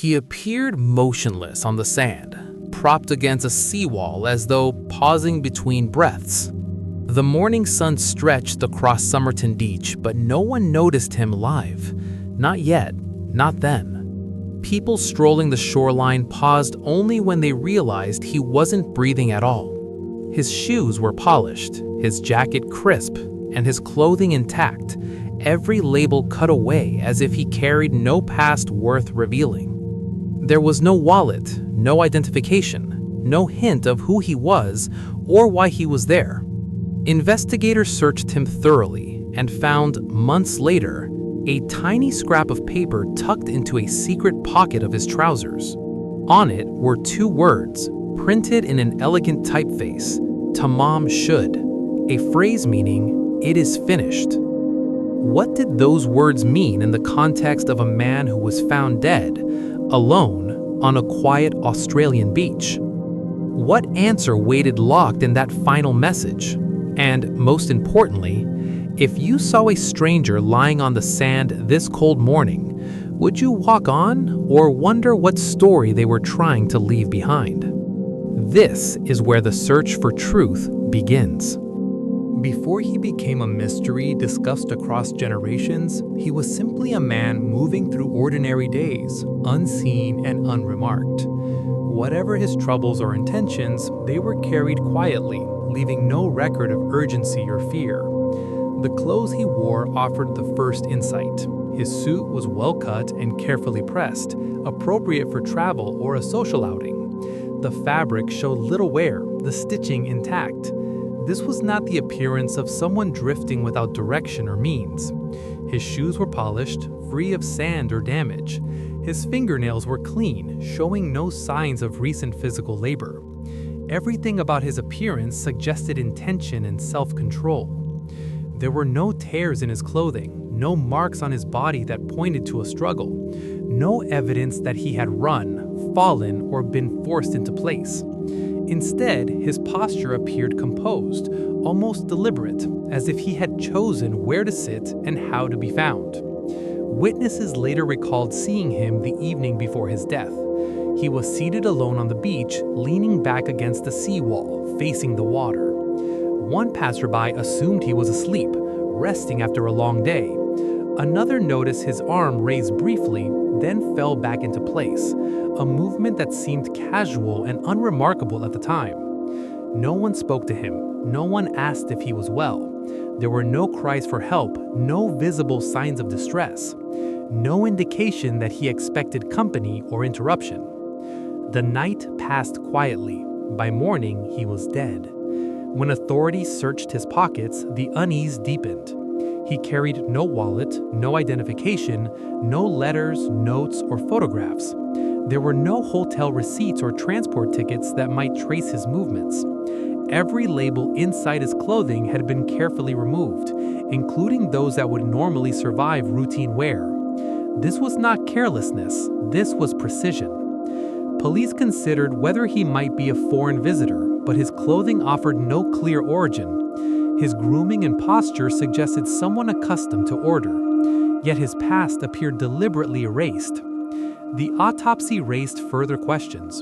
He appeared motionless on the sand, propped against a seawall as though pausing between breaths. The morning sun stretched across Somerton Beach, but no one noticed him live. Not yet, not then. People strolling the shoreline paused only when they realized he wasn't breathing at all. His shoes were polished, his jacket crisp, and his clothing intact, every label cut away as if he carried no past worth revealing. There was no wallet, no identification, no hint of who he was or why he was there. Investigators searched him thoroughly and found, months later, a tiny scrap of paper tucked into a secret pocket of his trousers. On it were 2 words, printed in an elegant typeface, "Tamam should," a phrase meaning, "it is finished." What did those words mean in the context of a man who was found dead, alone, on a quiet Australian beach? What answer waited locked in that final message? And, most importantly, if you saw a stranger lying on the sand this cold morning, would you walk on or wonder what story they were trying to leave behind? This is where the search for truth begins. Before he became a mystery discussed across generations, he was simply a man moving through ordinary days, unseen and unremarked. Whatever his troubles or intentions, they were carried quietly, leaving no record of urgency or fear. The clothes he wore offered the first insight. His suit was well cut and carefully pressed, appropriate for travel or a social outing. The fabric showed little wear, the stitching intact. This was not the appearance of someone drifting without direction or means. His shoes were polished, free of sand or damage. His fingernails were clean, showing no signs of recent physical labor. Everything about his appearance suggested intention and self-control. There were no tears in his clothing, no marks on his body that pointed to a struggle, no evidence that he had run, fallen, or been forced into place. Instead, his posture appeared composed, almost deliberate, as if he had chosen where to sit and how to be found. Witnesses later recalled seeing him the evening before his death. He was seated alone on the beach, leaning back against the seawall, facing the water. One passerby assumed he was asleep, resting after a long day. Another noticed his arm raised briefly, then fell back into place, a movement that seemed casual and unremarkable at the time. No one spoke to him, no one asked if he was well. There were no cries for help, no visible signs of distress, no indication that he expected company or interruption. The night passed quietly. By morning, he was dead. When authorities searched his pockets, the unease deepened. He carried no wallet, no identification, no letters, notes, or photographs. There were no hotel receipts or transport tickets that might trace his movements. Every label inside his clothing had been carefully removed, including those that would normally survive routine wear. This was not carelessness, this was precision. Police considered whether he might be a foreign visitor, but his clothing offered no clear origin. His grooming and posture suggested someone accustomed to order, yet his past appeared deliberately erased. The autopsy raised further questions.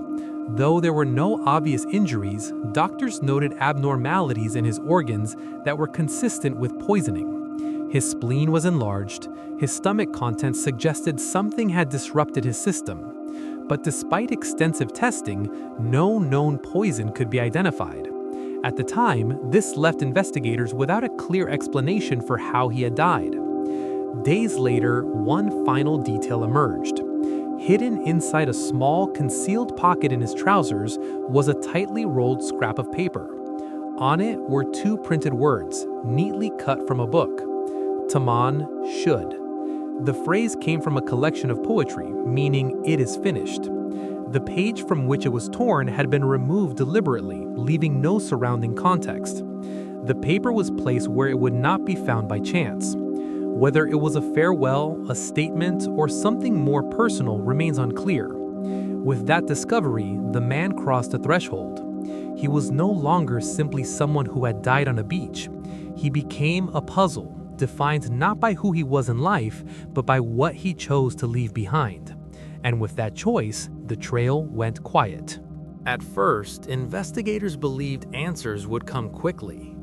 Though there were no obvious injuries, doctors noted abnormalities in his organs that were consistent with poisoning. His spleen was enlarged, his stomach contents suggested something had disrupted his system. But despite extensive testing, no known poison could be identified. At the time, this left investigators without a clear explanation for how he had died. Days later, one final detail emerged. Hidden inside a small, concealed pocket in his trousers was a tightly rolled scrap of paper. On it were 2 printed words, neatly cut from a book. Taman should. The phrase came from a collection of poetry, meaning "it is finished." The page from which it was torn had been removed deliberately, leaving no surrounding context. The paper was placed where it would not be found by chance. Whether it was a farewell, a statement, or something more personal remains unclear. With that discovery, the man crossed a threshold. He was no longer simply someone who had died on a beach. He became a puzzle, defined not by who he was in life, but by what he chose to leave behind. And with that choice, the trail went quiet. At first, investigators believed answers would come quickly.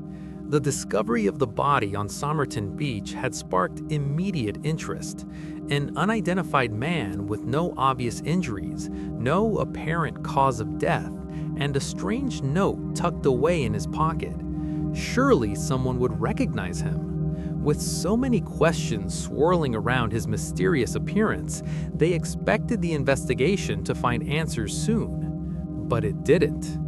The discovery of the body on Somerton Beach had sparked immediate interest. An unidentified man with no obvious injuries, no apparent cause of death, and a strange note tucked away in his pocket. Surely someone would recognize him. With so many questions swirling around his mysterious appearance, they expected the investigation to find answers soon. But it didn't.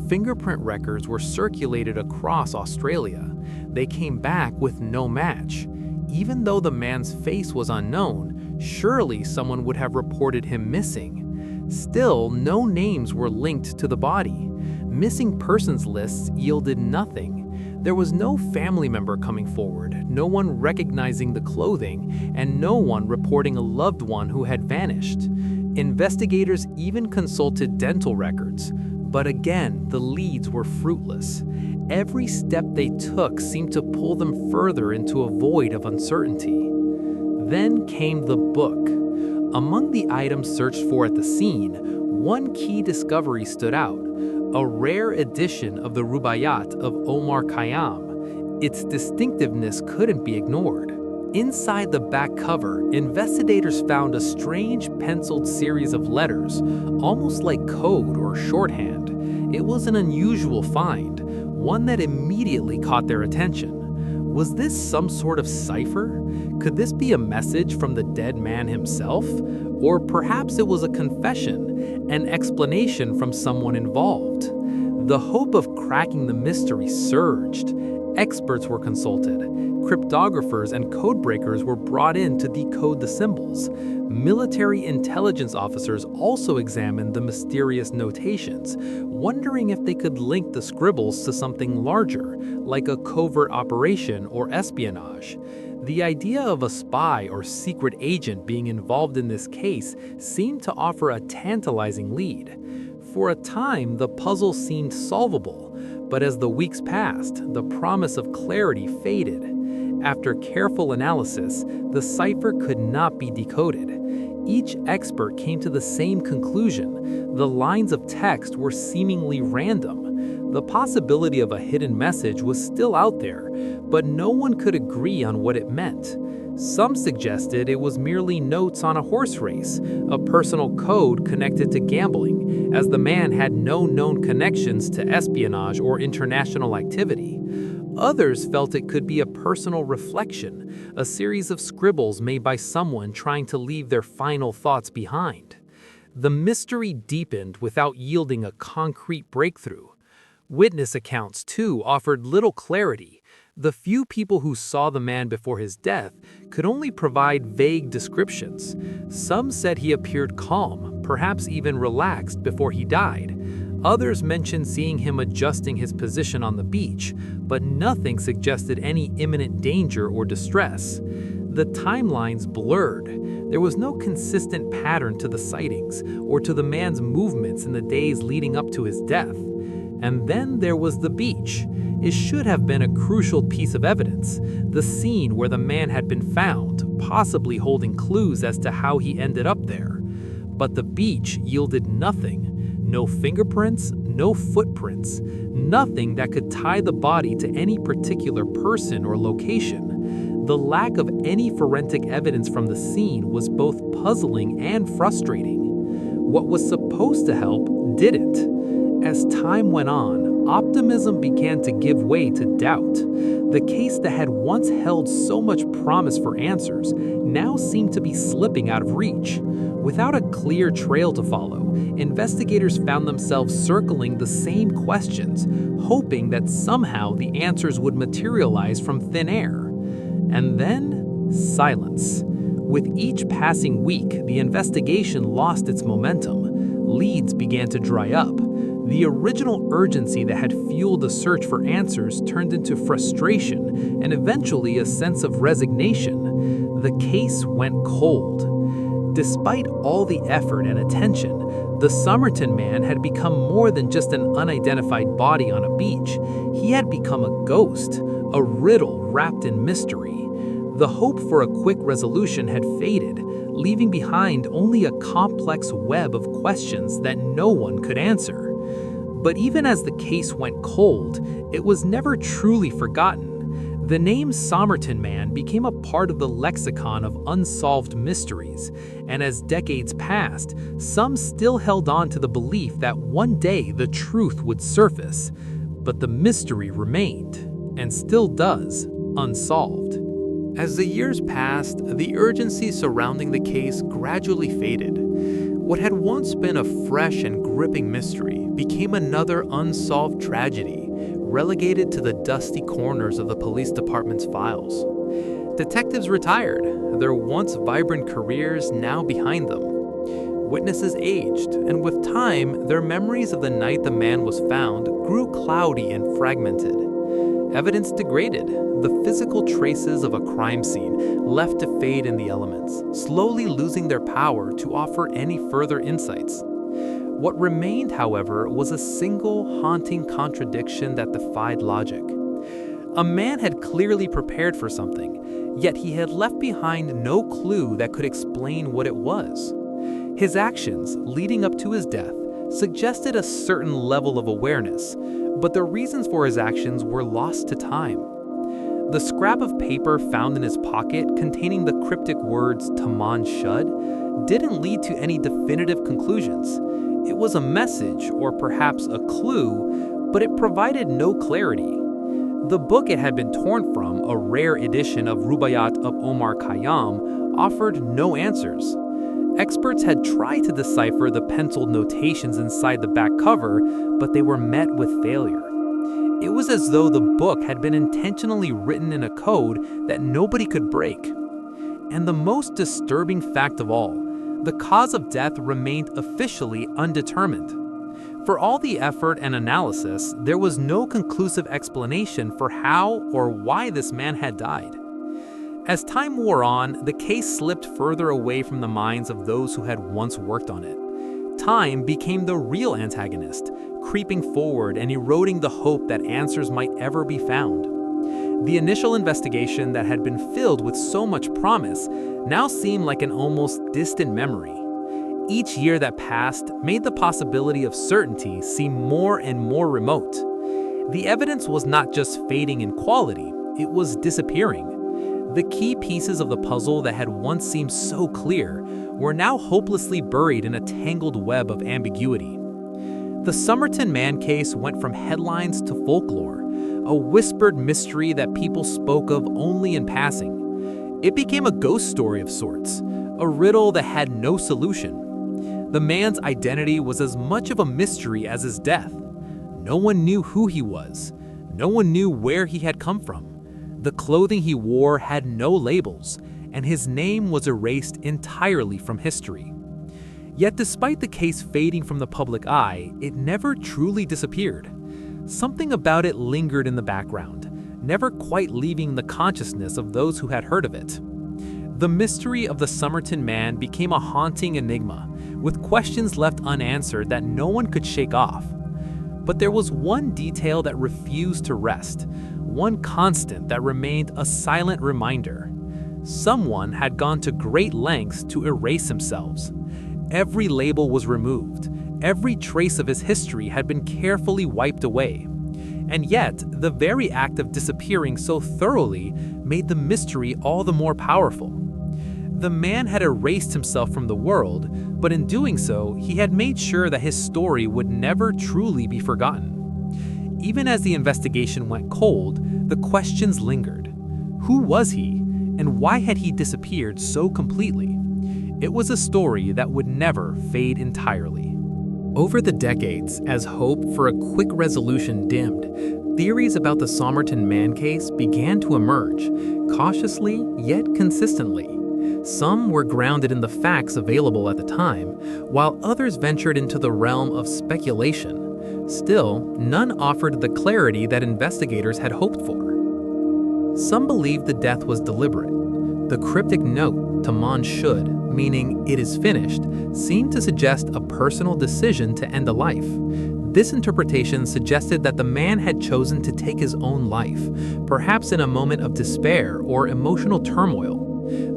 Fingerprint records were circulated across Australia. They came back with no match. Even though the man's face was unknown, surely someone would have reported him missing. Still, no names were linked to the body. Missing persons lists yielded nothing. There was no family member coming forward, no one recognizing the clothing, and no one reporting a loved one who had vanished. Investigators even consulted dental records, but again, the leads were fruitless. Every step they took seemed to pull them further into a void of uncertainty. Then came the book. Among the items searched for at the scene, one key discovery stood out: a rare edition of the Rubaiyat of Omar Khayyam. Its distinctiveness couldn't be ignored. Inside the back cover, investigators found a strange penciled series of letters, almost like code or shorthand. It was an unusual find, one that immediately caught their attention. Was this some sort of cipher? Could this be a message from the dead man himself? Or perhaps it was a confession, an explanation from someone involved. The hope of cracking the mystery surged. Experts were consulted. Cryptographers and codebreakers were brought in to decode the symbols. Military intelligence officers also examined the mysterious notations, wondering if they could link the scribbles to something larger, like a covert operation or espionage. The idea of a spy or secret agent being involved in this case seemed to offer a tantalizing lead. For a time, the puzzle seemed solvable, but as the weeks passed, the promise of clarity faded. After careful analysis, the cipher could not be decoded. Each expert came to the same conclusion: the lines of text were seemingly random. The possibility of a hidden message was still out there, but no one could agree on what it meant. Some suggested it was merely notes on a horse race, a personal code connected to gambling, as the man had no known connections to espionage or international activity. Others felt it could be a personal reflection, a series of scribbles made by someone trying to leave their final thoughts behind. The mystery deepened without yielding a concrete breakthrough. Witness accounts, too, offered little clarity. The few people who saw the man before his death could only provide vague descriptions. Some said he appeared calm, perhaps even relaxed before he died. Others mentioned seeing him adjusting his position on the beach, but nothing suggested any imminent danger or distress. The timelines blurred. There was no consistent pattern to the sightings or to the man's movements in the days leading up to his death. And then there was the beach. It should have been a crucial piece of evidence, the scene where the man had been found, possibly holding clues as to how he ended up there. But the beach yielded nothing. No fingerprints, no footprints, nothing that could tie the body to any particular person or location. The lack of any forensic evidence from the scene was both puzzling and frustrating. What was supposed to help didn't. As time went on, optimism began to give way to doubt. The case that had once held so much promise for answers now seemed to be slipping out of reach. Without a clear trail to follow, investigators found themselves circling the same questions, hoping that somehow the answers would materialize from thin air. And then, silence. With each passing week, the investigation lost its momentum. Leads began to dry up. The original urgency that had fueled the search for answers turned into frustration and eventually a sense of resignation. The case went cold. Despite all the effort and attention, the Somerton Man had become more than just an unidentified body on a beach. He had become a ghost, a riddle wrapped in mystery. The hope for a quick resolution had faded, leaving behind only a complex web of questions that no one could answer. But even as the case went cold, it was never truly forgotten. The name Somerton Man became a part of the lexicon of unsolved mysteries, and as decades passed, some still held on to the belief that one day the truth would surface. But the mystery remained, and still does, unsolved. As the years passed, the urgency surrounding the case gradually faded. What had once been a fresh and gripping mystery became another unsolved tragedy, relegated to the dusty corners of the police department's files. Detectives retired, their once vibrant careers now behind them. Witnesses aged, and with time, their memories of the night the man was found grew cloudy and fragmented. Evidence degraded, the physical traces of a crime scene left to fade in the elements, slowly losing their power to offer any further insights. What remained, however, was a single haunting contradiction that defied logic. A man had clearly prepared for something, yet he had left behind no clue that could explain what it was. His actions, leading up to his death, suggested a certain level of awareness, but the reasons for his actions were lost to time. The scrap of paper found in his pocket containing the cryptic words "Taman Shud" didn't lead to any definitive conclusions. It was a message, or perhaps a clue, but it provided no clarity. The book it had been torn from, a rare edition of Rubaiyat of Omar Khayyam, offered no answers. Experts had tried to decipher the penciled notations inside the back cover, but they were met with failure. It was as though the book had been intentionally written in a code that nobody could break. And the most disturbing fact of all, the cause of death remained officially undetermined. For all the effort and analysis, there was no conclusive explanation for how or why this man had died. As time wore on, the case slipped further away from the minds of those who had once worked on it. Time became the real antagonist, creeping forward and eroding the hope that answers might ever be found. The initial investigation that had been filled with so much promise now seemed like an almost distant memory. Each year that passed made the possibility of certainty seem more and more remote. The evidence was not just fading in quality, it was disappearing. The key pieces of the puzzle that had once seemed so clear were now hopelessly buried in a tangled web of ambiguity. The Somerton Man case went from headlines to folklore, a whispered mystery that people spoke of only in passing. It became a ghost story of sorts, a riddle that had no solution. The man's identity was as much of a mystery as his death. No one knew who he was. No one knew where he had come from. The clothing he wore had no labels, and his name was erased entirely from history. Yet despite the case fading from the public eye, it never truly disappeared. Something about it lingered in the background, never quite leaving the consciousness of those who had heard of it. The mystery of the Somerton Man became a haunting enigma, with questions left unanswered that no one could shake off. But there was one detail that refused to rest, one constant that remained a silent reminder. Someone had gone to great lengths to erase themselves. Every label was removed. Every trace of his history had been carefully wiped away. And yet, the very act of disappearing so thoroughly made the mystery all the more powerful. The man had erased himself from the world, but in doing so, he had made sure that his story would never truly be forgotten. Even as the investigation went cold, the questions lingered. Who was he, and why had he disappeared so completely? It was a story that would never fade entirely. Over the decades, as hope for a quick resolution dimmed, theories about the Somerton Man case began to emerge, cautiously yet consistently. Some were grounded in the facts available at the time, while others ventured into the realm of speculation. Still, none offered the clarity that investigators had hoped for. Some believed the death was deliberate. The cryptic note, "Taman Shud," meaning "it is finished," seemed to suggest a personal decision to end a life. This interpretation suggested that the man had chosen to take his own life, perhaps in a moment of despair or emotional turmoil.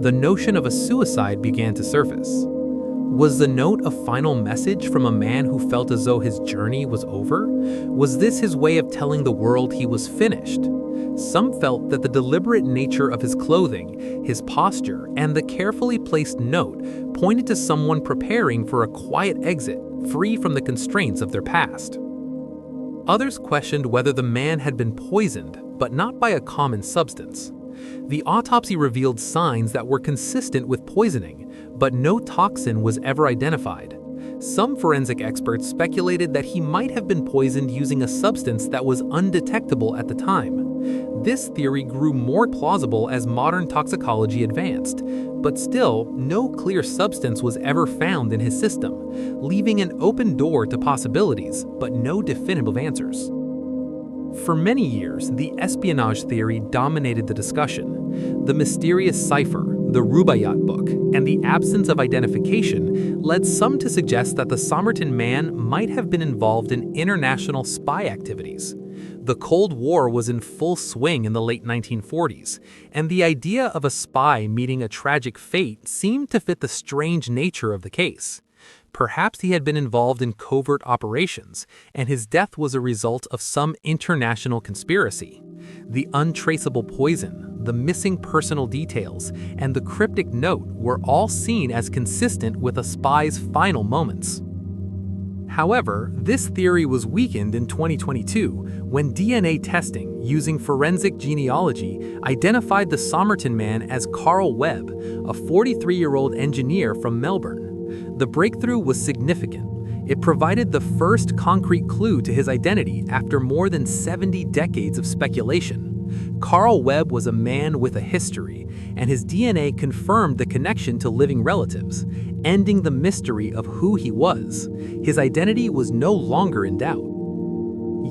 the notion of a suicide began to surface. Was the note a final message from a man who felt as though his journey was over? Was this his way of telling the world he was finished? Some felt that the deliberate nature of his clothing, his posture, and the carefully placed note pointed to someone preparing for a quiet exit, free from the constraints of their past. Others questioned whether the man had been poisoned, but not by a common substance. The autopsy revealed signs that were consistent with poisoning, but no toxin was ever identified. Some forensic experts speculated that he might have been poisoned using a substance that was undetectable at the time. This theory grew more plausible as modern toxicology advanced, but still, no clear substance was ever found in his system, leaving an open door to possibilities, but no definitive answers. For many years, the espionage theory dominated the discussion. The mysterious cipher, the Rubaiyat book, and the absence of identification led some to suggest that the Somerton Man might have been involved in international spy activities. The Cold War was in full swing in the late 1940s, and the idea of a spy meeting a tragic fate seemed to fit the strange nature of the case. Perhaps he had been involved in covert operations, and his death was a result of some international conspiracy. The untraceable poison, the missing personal details, and the cryptic note were all seen as consistent with a spy's final moments. However, this theory was weakened in 2022 when DNA testing using forensic genealogy identified the Somerton Man as Carl Webb, a 43-year-old engineer from Melbourne. The breakthrough was significant. It provided the first concrete clue to his identity after more than 70 decades of speculation. Carl Webb was a man with a history, and his DNA confirmed the connection to living relatives, ending the mystery of who he was. His identity was no longer in doubt.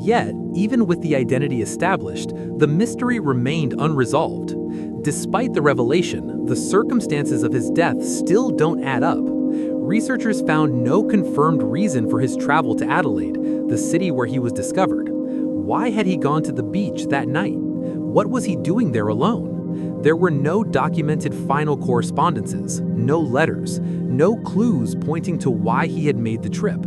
Yet, even with the identity established, the mystery remained unresolved. Despite the revelation, the circumstances of his death still don't add up. Researchers found no confirmed reason for his travel to Adelaide, the city where he was discovered. Why had he gone to the beach that night? What was he doing there alone? There were no documented final correspondences, no letters, no clues pointing to why he had made the trip.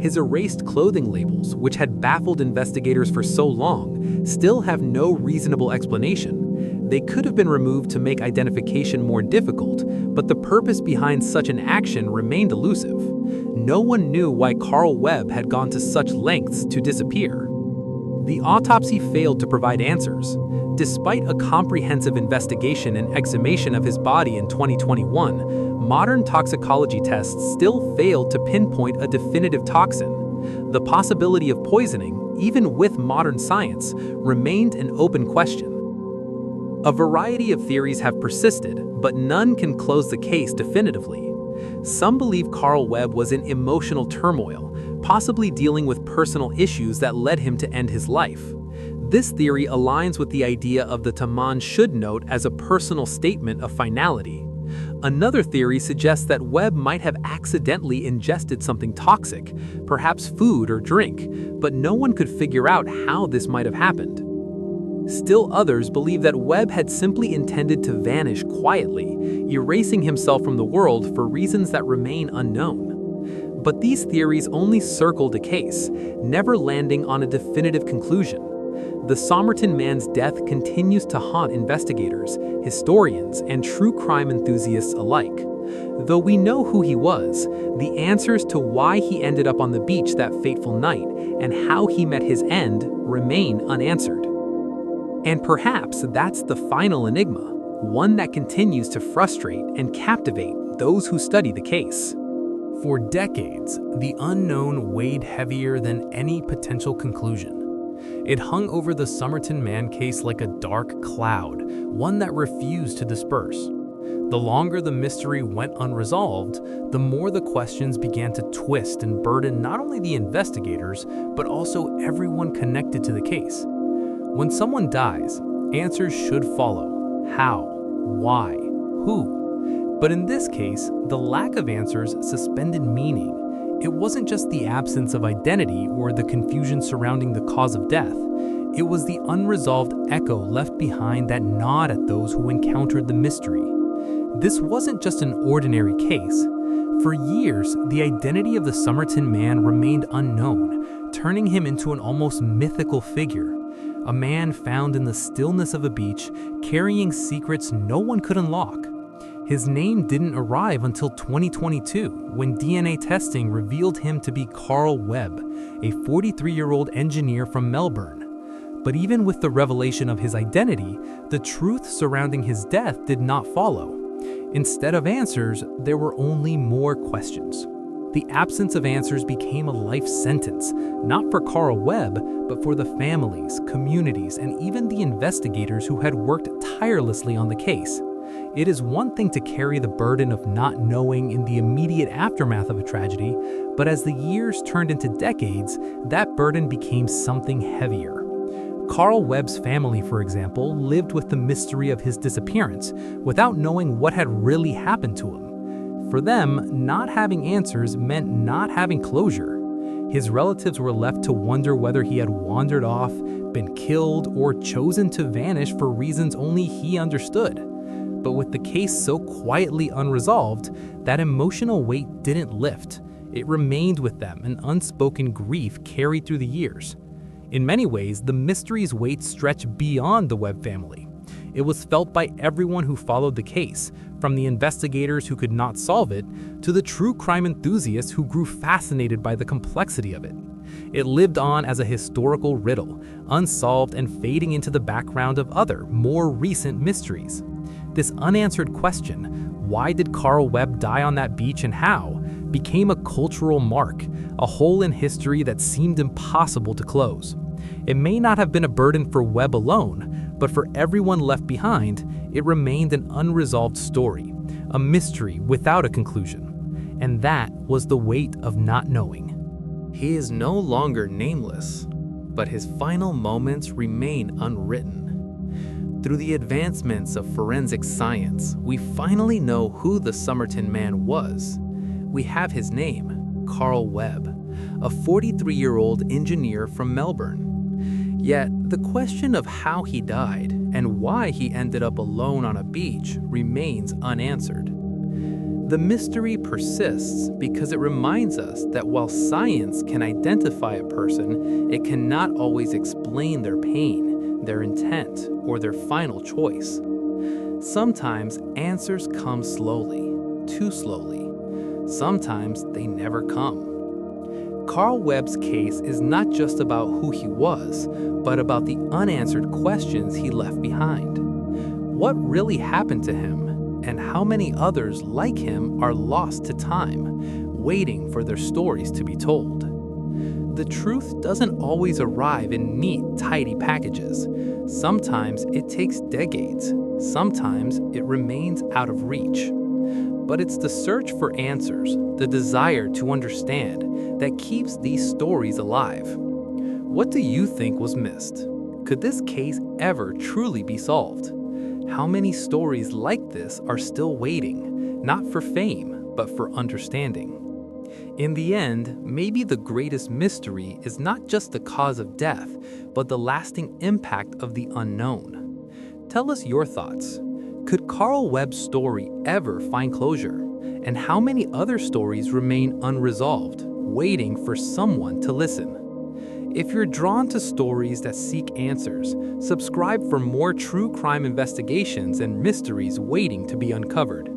His erased clothing labels, which had baffled investigators for so long, still have no reasonable explanation. They could have been removed to make identification more difficult, but the purpose behind such an action remained elusive. No one knew why Carl Webb had gone to such lengths to disappear. The autopsy failed to provide answers. Despite a comprehensive investigation and exhumation of his body in 2021, modern toxicology tests still failed to pinpoint a definitive toxin. The possibility of poisoning, even with modern science, remained an open question. A variety of theories have persisted, but none can close the case definitively. Some believe Carl Webb was in emotional turmoil, possibly dealing with personal issues that led him to end his life. This theory aligns with the idea of the Taman should note as a personal statement of finality. Another theory suggests that Webb might have accidentally ingested something toxic, perhaps food or drink, but no one could figure out how this might have happened. Still others believe that Webb had simply intended to vanish quietly, erasing himself from the world for reasons that remain unknown. But these theories only circled the case, never landing on a definitive conclusion. The Somerton Man's death continues to haunt investigators, historians, and true crime enthusiasts alike. Though we know who he was, the answers to why he ended up on the beach that fateful night and how he met his end remain unanswered. And perhaps that's the final enigma, one that continues to frustrate and captivate those who study the case. For decades, the unknown weighed heavier than any potential conclusion. It hung over the Somerton Man case like a dark cloud, one that refused to disperse. The longer the mystery went unresolved, the more the questions began to twist and burden not only the investigators, but also everyone connected to the case. When someone dies, answers should follow. How? Why? Who? But in this case, the lack of answers suspended meaning. It wasn't just the absence of identity or the confusion surrounding the cause of death. It was the unresolved echo left behind that gnawed at those who encountered the mystery. This wasn't just an ordinary case. For years, the identity of the Somerton Man remained unknown, turning him into an almost mythical figure. A man found in the stillness of a beach, carrying secrets no one could unlock. His name didn't arrive until 2022, when DNA testing revealed him to be Carl Webb, a 43-year-old engineer from Melbourne. But even with the revelation of his identity, the truth surrounding his death did not follow. Instead of answers, there were only more questions. The absence of answers became a life sentence, not for Carl Webb, but for the families, communities, and even the investigators who had worked tirelessly on the case. It is one thing to carry the burden of not knowing in the immediate aftermath of a tragedy, but as the years turned into decades, that burden became something heavier. Carl Webb's family, for example, lived with the mystery of his disappearance, without knowing what had really happened to him. For them, not having answers meant not having closure. His relatives were left to wonder whether he had wandered off, been killed, or chosen to vanish for reasons only he understood. But with the case so quietly unresolved, that emotional weight didn't lift. It remained with them, an unspoken grief carried through the years. In many ways, the mystery's weight stretched beyond the Webb family. It was felt by everyone who followed the case, from the investigators who could not solve it, to the true crime enthusiasts who grew fascinated by the complexity of it. It lived on as a historical riddle, unsolved and fading into the background of other, more recent mysteries. This unanswered question, why did Carl Webb die on that beach and how, became a cultural mark, a hole in history that seemed impossible to close. It may not have been a burden for Webb alone, but for everyone left behind, it remained an unresolved story, a mystery without a conclusion. And that was the weight of not knowing. He is no longer nameless, but his final moments remain unwritten. Through the advancements of forensic science, we finally know who the Somerton Man was. We have his name, Carl Webb, a 43-year-old engineer from Melbourne. Yet, the question of how he died and why he ended up alone on a beach remains unanswered. The mystery persists because it reminds us that while science can identify a person, it cannot always explain their pain, their intent, or their final choice. Sometimes answers come slowly, too slowly. Sometimes they never come. Carl Webb's case is not just about who he was, but about the unanswered questions he left behind. What really happened to him, and how many others like him are lost to time, waiting for their stories to be told? The truth doesn't always arrive in neat, tidy packages. Sometimes it takes decades. Sometimes it remains out of reach. But it's the search for answers, the desire to understand, that keeps these stories alive. What do you think was missed? Could this case ever truly be solved? How many stories like this are still waiting, not for fame, but for understanding? In the end, maybe the greatest mystery is not just the cause of death, but the lasting impact of the unknown. Tell us your thoughts. Could Carl Webb's story ever find closure? And how many other stories remain unresolved, waiting for someone to listen? If you're drawn to stories that seek answers, subscribe for more true crime investigations and mysteries waiting to be uncovered.